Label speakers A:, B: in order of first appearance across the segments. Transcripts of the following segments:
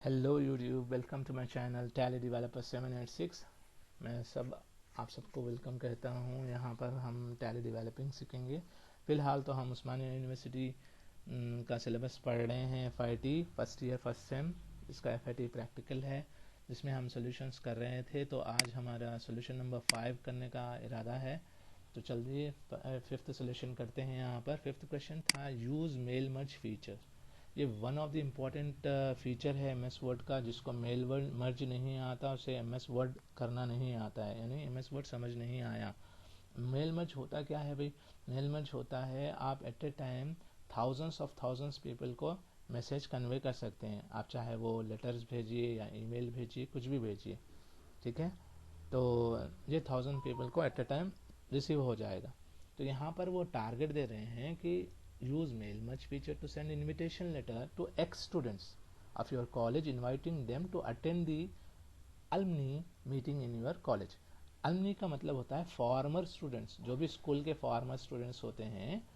A: Hello YouTube, welcome to my channel tally developer 786। मैं आप सबको वेलकम कहता हूँ। यहाँ पर हम टैली डेवलपिंग सीखेंगे। फ़िलहाल तो हम उस्मानिया यूनिवर्सिटी का सिलेबस पढ़ रहे हैं। FIT first year first sem, इसका FIT प्रैक्टिकल है जिसमें हम सॉल्यूशंस कर रहे थे। तो आज हमारा सॉल्यूशन नंबर 5 करने का इरादा है। तो चलिए फिफ्थ सॉल्यूशन करते हैं। यहाँ पर फिफ्थ क्वेश्चन था यूज़ मेल मर्ज फीचर। ये one of the important feature है MS वर्ड का। जिसको मेल वर्ड मर्ज नहीं आता उसे MS वर्ड करना नहीं आता है, यानी MS वर्ड समझ नहीं आया। मेल मर्ज होता क्या है भाई? मेल मर्ज होता है आप at a time thousands people को मैसेज कन्वे कर सकते हैं। आप चाहे वो लेटर्स भेजिए या ईमेल भेजिए, कुछ भी भेजिए, ठीक है। तो ये 1000 पीपल को एट ए टाइम रिसीव हो जाएगा। तो यहाँ पर वो टारगेट दे रहे हैं कि use mail merge feature to send invitation letter to ex students of your college inviting them to attend the alumni meeting in your college. Alumni का मतलब होता है फॉर्मर स्टूडेंट्स, जो भी स्कूल के फॉर्मर स्टूडेंट्स होते हैं।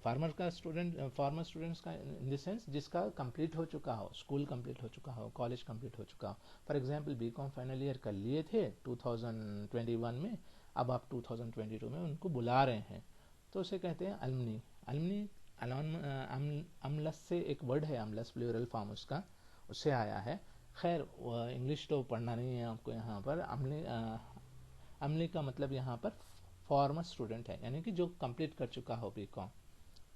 A: फॉर्मर स्टूडेंट्स का इन द सेंस जिसका कंप्लीट हो चुका हो, स्कूल कंप्लीट हो चुका हो, कॉलेज कंप्लीट हो चुका हो। For example BCom final year कर लिए थे 2021 में, अब आप 2022 में उनको बुला रहे हैं, तो उसे कहते हैं अलमनी। अलमनी अमलस से एक वर्ड है, अमलस प्लूरल फॉर्म उसका, उससे आया है। खैर इंग्लिश तो पढ़ना नहीं है आपको। यहाँ पर अमली का मतलब यहाँ पर फॉर्मर स्टूडेंट है, यानी कि जो कंप्लीट कर चुका हो BCom,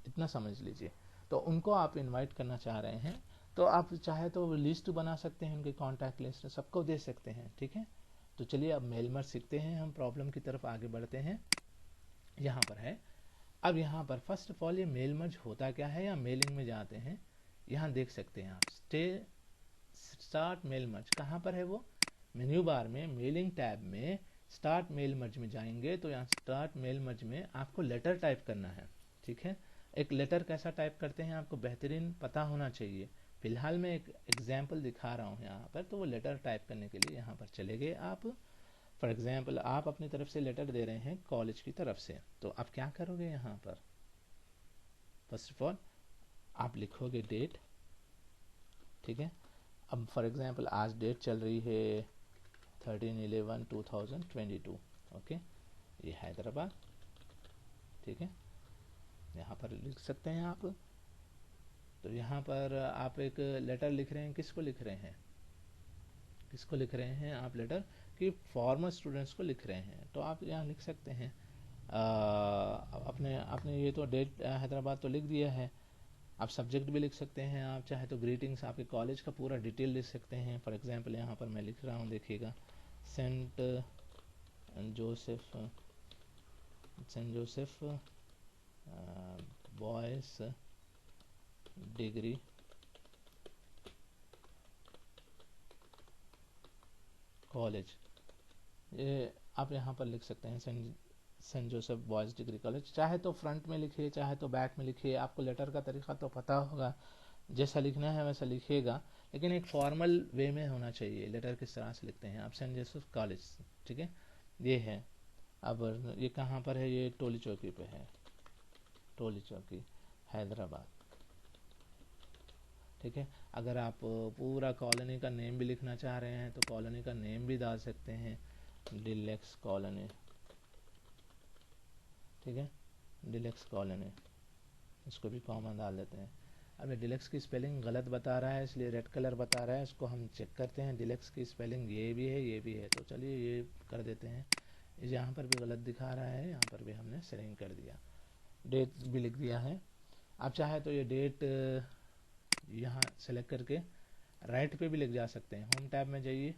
A: इतना समझ लीजिए। तो उनको आप इनवाइट करना चाह रहे हैं, तो आप चाहे तो लिस्ट बना सकते हैं, उनके कॉन्टैक्ट लिस्ट सबको दे सकते हैं, ठीक है। तो चलिए अब मेल मर्ज सीखते हैं, हम प्रॉब्लम की तरफ आगे बढ़ते हैं। यहाँ पर है, अब यहाँ पर फर्स्ट ऑफ ऑल ये मेल मर्ज होता क्या है, या मेलिंग में जाते हैं। यहाँ देख सकते हैं आप स्टार्ट मेल मर्ज कहाँ पर है, वो मेन्यू बार में मेलिंग टैब में स्टार्ट मेल मर्ज में जाएंगे। तो यहाँ स्टार्ट मेल मर्ज में आपको लेटर टाइप करना है, ठीक है। एक लेटर कैसा टाइप करते हैं आपको बेहतरीन पता होना चाहिए। फिलहाल मैं एक एग्जाम्पल दिखा रहा हूँ यहाँ पर, तो वो लेटर टाइप करने के लिए यहाँ पर चले गए आप। फॉर एग्जाम्पल आप अपनी तरफ से लेटर दे रहे हैं कॉलेज की तरफ से, तो आप क्या करोगे यहाँ पर? फर्स्ट ऑफ ऑल आप लिखोगे डेट, ठीक है। अब फॉर एग्जाम्पल आज डेट चल रही है 13/11/2022, ओके। ये हैदराबाद, ठीक है, यहाँ पर लिख सकते हैं आप। तो यहाँ पर आप एक लेटर लिख रहे हैं, किसको लिख रहे हैं, किसको लिख रहे हैं आप लेटर? कि फॉर्मर स्टूडेंट्स को लिख रहे हैं। तो आप यहाँ लिख सकते हैं अपने अपने ये तो डेट हैदराबाद तो लिख दिया है। आप सब्जेक्ट भी लिख सकते हैं, आप चाहे तो ग्रीटिंग्स, आपके कॉलेज का पूरा डिटेल लिख सकते हैं। फॉर एग्जांपल यहाँ पर मैं लिख रहा हूँ, देखिएगा, saint Joseph boys degree college. ये आप यहाँ पर लिख सकते हैं saint Joseph boys degree college. चाहे तो फ्रंट में लिखिए, चाहे तो बैक में लिखिए, आपको लेटर का तरीका तो पता होगा, जैसा लिखना है वैसा लिखिएगा, लेकिन एक फॉर्मल वे में होना चाहिए। लेटर किस तरह से लिखते हैं आप? सेंट जोसेफ कॉलेज, ठीक है, ये है। अब ये कहाँ पर है? ये टोली चौकी पे है, टोली चौकी हैदराबाद, ठीक है। अगर आप पूरा कॉलोनी का नेम भी लिखना चाह रहे हैं तो कॉलोनी का नेम भी डाल सकते हैं, डिलेक्स कॉलोनी, ठीक है, डिलेक्स कॉलोनी, इसको भी कॉमन डाल देते हैं। अब ये डिलेक्स की स्पेलिंग गलत बता रहा है, इसलिए रेड कलर बता रहा है, इसको हम चेक करते हैं। डिलेक्स की स्पेलिंग ये भी है, ये भी है, तो चलिए ये कर देते हैं। यहाँ पर भी गलत दिखा रहा है, यहाँ पर भी हमने सेलेक्ट कर दिया, डेट भी लिख दिया है। आप चाहे तो ये डेट यहाँ सेलेक्ट करके राइट पे भी लिख जा सकते हैं। होम टैब में जाइए,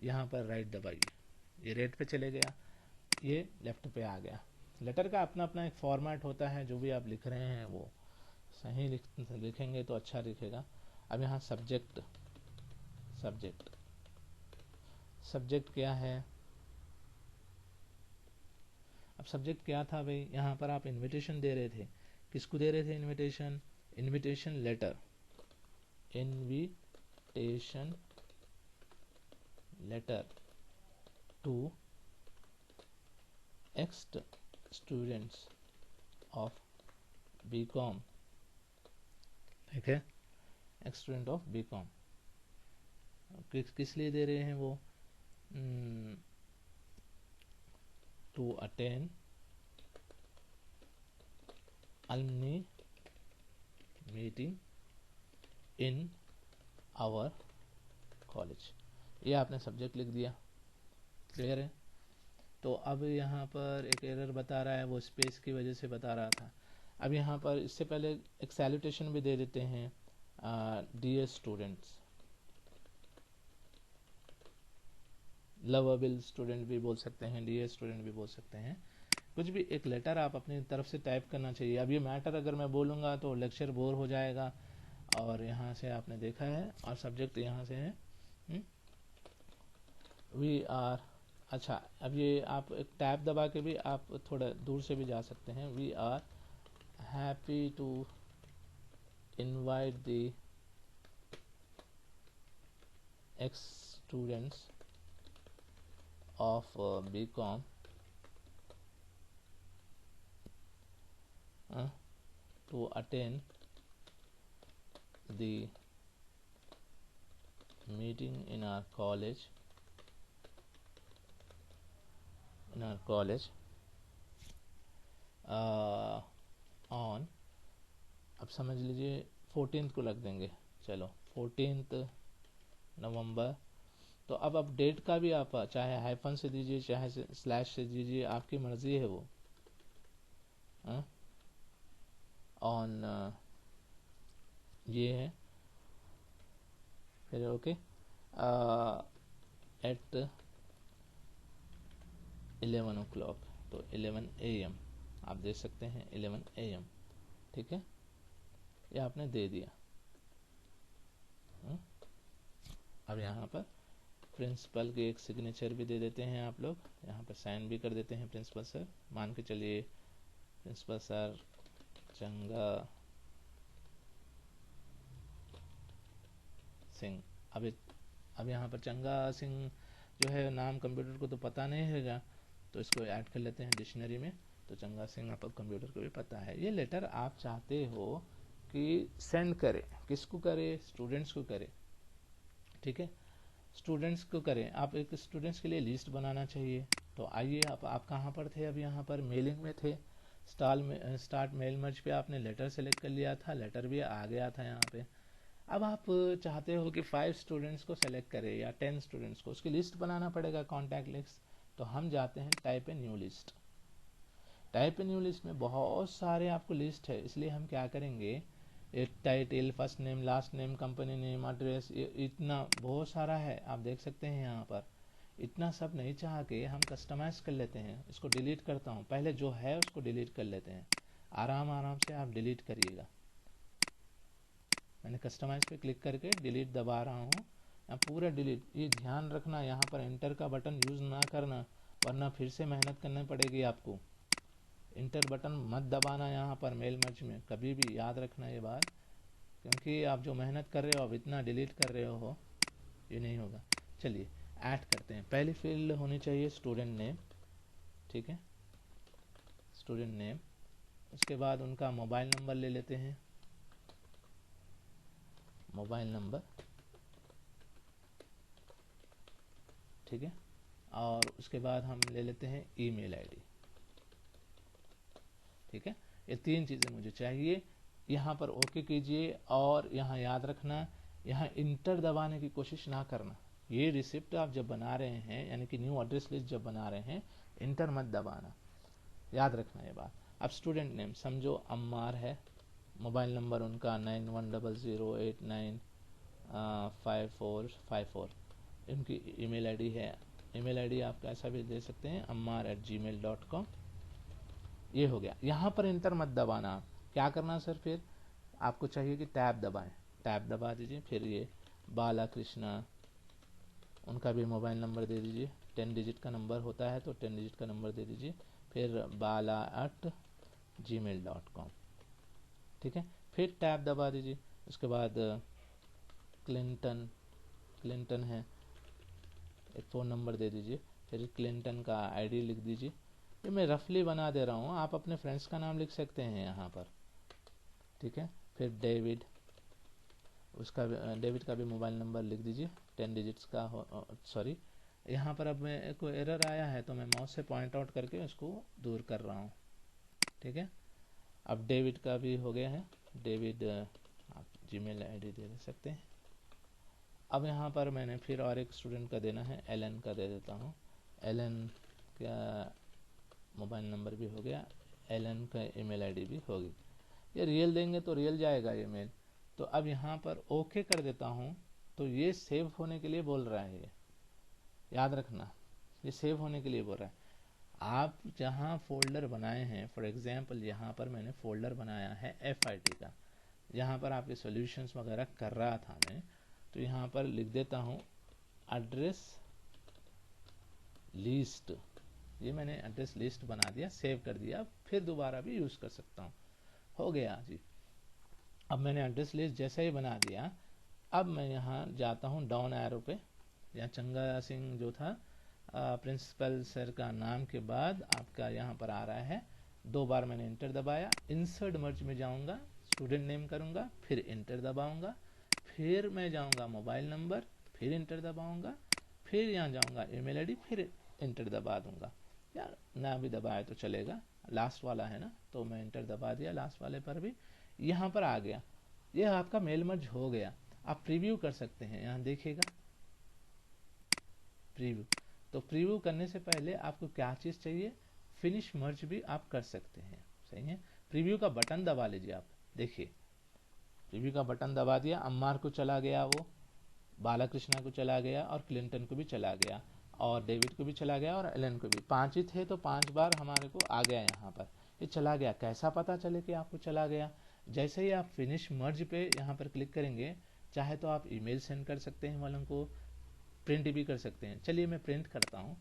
A: यहाँ पर राइट दबाइए, ये रेड पे चले गया, ये लेफ्ट पे आ गया। लेटर का अपना अपना एक फॉर्मेट होता है, जो भी आप लिख रहे हैं वो सही लिखेंगे तो अच्छा लिखेगा। अब यहाँ सब्जेक्ट, सब्जेक्ट सब्जेक्ट क्या है? अब सब्जेक्ट क्या था भाई? यहाँ पर आप इनविटेशन दे रहे थे, किसको दे रहे थे invitation? Invitation letter, invitation letter to ex students of BCom, ठीक है, एक्स स्टूडेंट ऑफ BCom। किस लिए दे रहे हैं वो, to attend alumni meeting in our college. ये आपने सब्जेक्ट लिख दिया, क्लियर है। तो अब यहाँ पर एक एरर बता रहा है, वो स्पेस की वजह से बता रहा था। अब यहाँ पर इससे पहले एक सैल्यूटेशन भी दे देते हैं, डियर स्टूडेंट्स, लवेबल स्टूडेंट भी बोल सकते हैं, डियर स्टूडेंट भी बोल सकते हैं। कुछ भी एक लेटर आप अपनी तरफ से टाइप करना चाहिए। अब ये मैटर अगर मैं बोलूँगा तो लेक्चर बोर हो जाएगा। और यहाँ से आपने देखा है, और सब्जेक्ट यहाँ से है वी आर। अच्छा, अब ये आप एक टैब दबा के भी आप थोड़ा दूर से भी जा सकते हैं। We are happy to invite the ex students of BCom to attend the meeting in our college on, अब समझ लीजिए 14th को लग देंगे, चलो 14th नवंबर। तो अब डेट का भी आप चाहे हाइफन से दीजिए चाहे स्लैश से दीजिए, आपकी मर्जी है वो। ऑन ये है, फिर ओके, एट 11 o'clock, तो 11 AM आप दे सकते हैं, 11 AM, ठीक है। ये आपने दे दिया। अब यहाँ पर प्रिंसिपल के एक सिग्नेचर भी दे देते हैं आप लोग, यहाँ पर साइन भी कर देते हैं प्रिंसिपल सर। मान के चलिए प्रिंसिपल सर चंगा सिंह। अब यहाँ पर चंगा सिंह जो है नाम कंप्यूटर को तो पता नहीं हैगा, तो इसको ऐड कर लेते हैं डिक्शनरी में। तो चंगा सिंह आप कंप्यूटर को भी पता है। ये लेटर आप चाहते हो कि सेंड करे, किसको करे, स्टूडेंट्स को करे, ठीक है, स्टूडेंट्स को करें। आप एक स्टूडेंट्स के लिए लिस्ट बनाना चाहिए। तो आइए, आप कहाँ पर थे, अब यहाँ पर मेलिंग में थे। स्टार्ट मेल मर्ज पे आपने लेटर सेलेक्ट कर लिया था, लेटर भी आ गया था यहाँ पे। अब आप चाहते हो कि 5 स्टूडेंट्स को सेलेक्ट करें या 10 स्टूडेंट्स को, उसकी लिस्ट बनाना पड़ेगा, कॉन्टैक्ट लिस्ट। तो हम जाते हैं type a new list. Type a new list में बहुत सारे आपको लिस्ट है, इसलिए हम क्या करेंगे, एक title, first name, last name, company name, address, इतना बहुत सारा है, आप देख सकते हैं यहाँ पर। इतना सब नहीं चाह के हम कस्टमाइज कर लेते हैं। इसको डिलीट करता हूँ, पहले जो है उसको डिलीट कर लेते हैं। आराम से आप डिलीट करिएगा। मैंने कस्टमाइज पे क्लिक करके डिलीट दबा रहा हूँ, यहाँ पूरा डिलीट। ये ध्यान रखना, यहाँ पर एंटर का बटन यूज ना करना, वरना फिर से मेहनत करनी पड़ेगी आपको। इंटर बटन मत दबाना यहाँ पर मेल मर्ज में, कभी भी याद रखना ये बात, क्योंकि आप जो मेहनत कर रहे हो, अब इतना डिलीट कर रहे हो, ये नहीं होगा। चलिए ऐड करते हैं। पहली फील्ड होनी चाहिए स्टूडेंट नेम, ठीक है, स्टूडेंट नेम। उसके बाद उनका मोबाइल नंबर ले लेते हैं, मोबाइल नंबर, ठीक है। और उसके बाद हम ले लेते हैं ईमेल आईडी, ठीक है। ये 3 चीज़ें मुझे चाहिए। यहाँ पर ओके कीजिए, और यहाँ याद रखना, यहाँ इंटर दबाने की कोशिश ना करना। ये रिसिप्ट आप जब बना रहे हैं, यानी कि न्यू एड्रेस लिस्ट जब बना रहे हैं, इंटर मत दबाना, याद रखना ये बात। अब स्टूडेंट नेम समझो अम्मार है, मोबाइल नंबर उनका 9100895454, इनकी ईमेल आईडी है। ईमेल आईडी आप कैसा भी दे सकते हैं, ammar@gmail.com। ये हो गया। यहाँ पर इंटर मत दबाना। आप क्या करना सर, फिर आपको चाहिए कि टैब दबाएं, टैब दबा दीजिए। फिर ये बाला कृष्णा, उनका भी मोबाइल नंबर दे दीजिए, 10 डिजिट का नंबर होता है तो 10 डिजिट का नंबर दे दीजिए। फिर bala@gmail.com, ठीक है। फिर टैब दबा दीजिए। उसके बाद क्लिंटन है, एक फ़ोन नंबर दे दीजिए। फिर क्लिंटन का आईडी लिख दीजिए। ये मैं रफली बना दे रहा हूँ, आप अपने फ्रेंड्स का नाम लिख सकते हैं यहाँ पर, ठीक है। फिर डेविड, उसका डेविड का भी मोबाइल नंबर लिख दीजिए, 10 डिजिट्स का हो, सॉरी यहाँ पर अब मेरे को एरर आया है तो मैं माउस से पॉइंट आउट करके उसको दूर कर रहा हूँ, ठीक है। अब डेविड का भी हो गया है, डेविड आप जीमेल आईडी दे सकते हैं। अब यहाँ पर मैंने फिर और एक स्टूडेंट का देना है, एलन का दे देता हूँ। एलन का मोबाइल नंबर भी हो गया, एलन का ईमेल आईडी भी होगी। ये रियल देंगे तो रियल जाएगा ये मेल। तो अब यहाँ पर ओके कर देता हूँ तो ये सेव होने के लिए बोल रहा है, ये याद रखना, ये सेव होने के लिए बोल रहा है। आप जहाँ फोल्डर बनाए हैं, फॉर एग्जांपल यहाँ पर मैंने फोल्डर बनाया है FIT का, यहाँ पर आपके सॉल्यूशंस वगैरह कर रहा था मैं, तो यहाँ पर लिख देता हूँ एड्रेस लिस्ट। ये मैंने एड्रेस लिस्ट बना दिया, सेव कर दिया, फिर दोबारा भी यूज कर सकता हूँ। हो गया जी। अब मैंने एड्रेस लिस्ट जैसे ही बना दिया, अब मैं यहाँ जाता हूँ डाउन एरो पे। यहाँ चंगा सिंह जो था प्रिंसिपल सर का नाम के बाद आपका यहाँ पर आ रहा है, 2 बार मैंने इंटर दबाया, इंसर्ट मर्ज में जाऊँगा, स्टूडेंट नेम करूँगा, फिर इंटर दबाऊँगा, फिर मैं जाऊँगा मोबाइल नंबर, फिर इंटर दबाऊँगा, फिर यहाँ जाऊँगा ईमेल आईडी, फिर इंटर दबा दूँगा, या ना भी दबाया तो चलेगा, लास्ट वाला है ना, तो मैं इंटर दबा दिया लास्ट वाले पर भी। यहाँ पर आ गया, ये आपका मेल मर्ज हो गया। आप प्रीव्यू कर सकते हैं, यहाँ देखिएगा प्रीव्यू। तो प्रीव्यू करने से पहले आपको क्या चीज़ चाहिए, फिनिश मर्ज भी आप कर सकते हैं, सही है। प्रीव्यू का बटन दबा लीजिए आप, देखिए प्रीव्यू का बटन दबा दिया, अम्मार को चला गया, वो बालाकृष्णा को चला गया, और क्लिंटन को भी चला गया, और डेविड को भी चला गया, और एलन को भी। 5 ही थे तो 5 बार हमारे को आ गया, यहाँ पर ये चला गया। कैसा पता चले कि आपको चला गया, जैसे ही आप फिनिश मर्ज पे यहाँ पर क्लिक करेंगे, चाहे तो आप ईमेल सेंड कर सकते हैं वालों को, प्रिंट भी कर सकते हैं। चलिए मैं प्रिंट करता हूँ,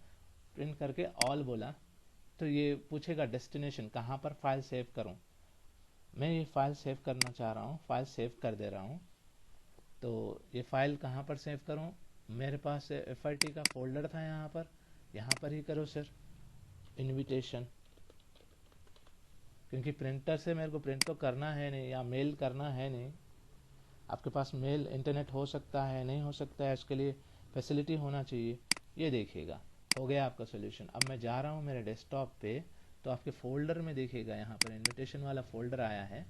A: प्रिंट करके ऑल बोला तो ये पूछेगा डेस्टिनेशन कहाँ पर फाइल सेव करूँ। मैं ये फाइल सेव करना चाह रहा हूँ, फाइल सेव कर दे रहा हूँ। तो ये फाइल कहाँ पर सेव करूँ, मेरे पास FIT का फोल्डर था, यहाँ पर ही करो सर, इनविटेशन, क्योंकि प्रिंटर से मेरे को प्रिंट तो करना है नहीं, या मेल करना है नहीं। आपके पास मेल इंटरनेट हो सकता है, नहीं हो सकता है, इसके लिए फैसिलिटी होना चाहिए। ये देखिएगा हो गया आपका सोल्यूशन। अब मैं जा रहा हूँ मेरे डेस्कटॉप पे, तो आपके फोल्डर में देखिएगा यहाँ पर इनविटेशन वाला फोल्डर आया है,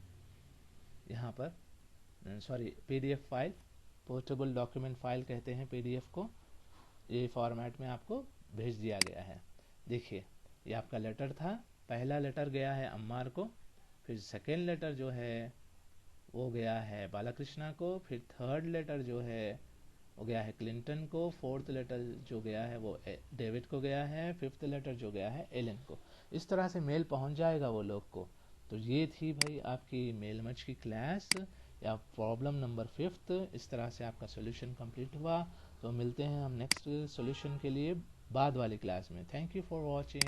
A: यहाँ पर sorry PDF file, portable document file कहते हैं PDF को, ये फॉर्मेट में आपको भेज दिया गया है। देखिए ये आपका लेटर था, पहला लेटर गया है अम्मार को, फिर सेकेंड लेटर जो है वो गया है बालाकृष्णा को, फिर थर्ड लेटर जो है वो गया है क्लिंटन को, फोर्थ लेटर जो गया है वो डेविड को गया है, फिफ्थ लेटर जो गया है एलन को। इस तरह से मेल पहुंच जाएगा वो लोग को। तो ये थी भाई आपकी मेल मर्ज की क्लास, या प्रॉब्लम नंबर 5। इस तरह से आपका सॉल्यूशन कंप्लीट हुआ। तो मिलते हैं हम नेक्स्ट सॉल्यूशन के लिए बाद वाली क्लास में। Thank you for watching.